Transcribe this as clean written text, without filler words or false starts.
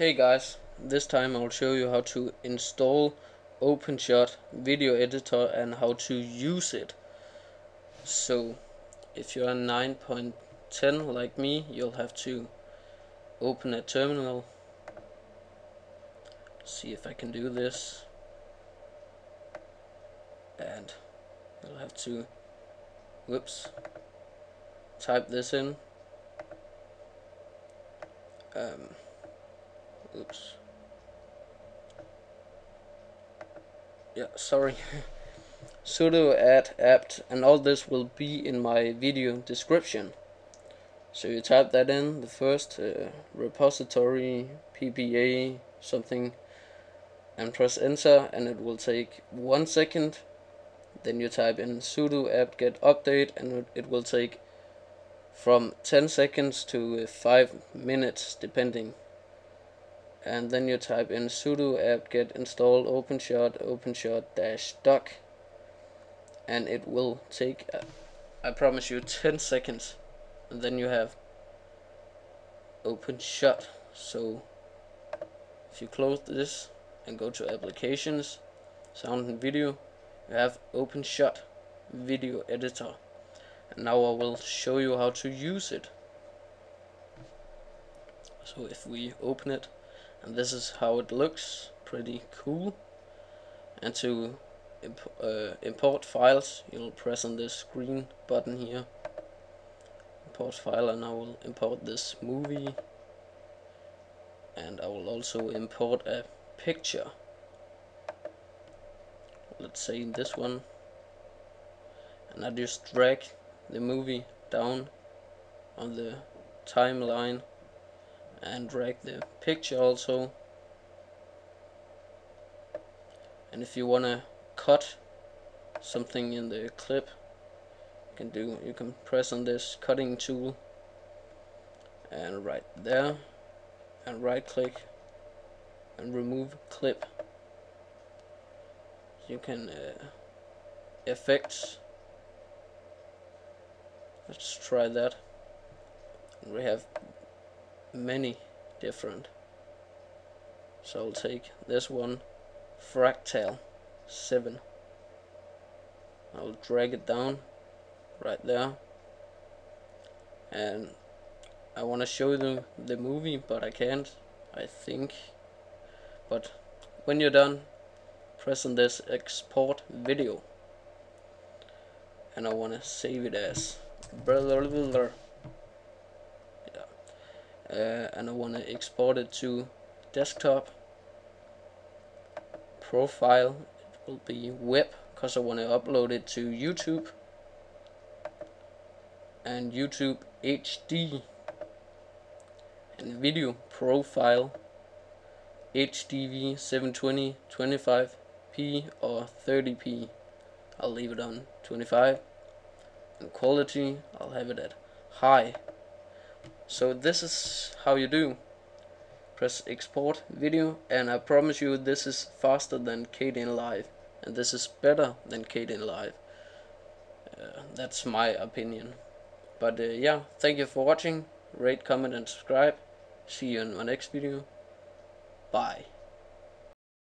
Hey guys, this time I'll show you how to install OpenShot video editor and how to use it. So if you're 9.10 like me, you'll have to open a terminal. See if I can do this. And you'll have to type this in. Sorry. Sudo add-apt, and all this will be in my video description. So you type that in, the first repository, PPA, something, and press enter, and it will take 1 second. Then you type in sudo apt-get update, and it will take from 10 seconds to 5 minutes depending. And then you type in sudo apt-get install openshot-doc, and it will take I promise you 10 seconds, and then you have OpenShot. So if you close this and go to applications, sound and video, you have OpenShot video editor. And now I will show you how to use it. So if we open it, and this is how it looks, pretty cool. And to import files, you'll press on this green button here, import file, and I will import this movie, and I will also import a picture, let's say this one, and I just drag the movie down on the timeline and drag the picture also. And if you wanna cut something in the clip, you can press on this cutting tool and right there, and right click and remove clip. You can effects, let's try that. And we have many different, so I'll take this one, fractal 7. I'll drag it down right there, and I want to show you the movie, but I can't, I think. But when you're done, press on this export video, and I want to save it as and I want to export it to desktop. Profile, it will be web, because I want to upload it to YouTube, and YouTube HD, and video profile HDV 720 25p or 30p. I'll leave it on 25, and quality I'll have it at high. So this is how you do. Press export video, and I promise you this is faster than KDEnlive, and this is better than KDEnlive. That's my opinion. But yeah, thank you for watching. Rate, comment and subscribe. See you in my next video. Bye.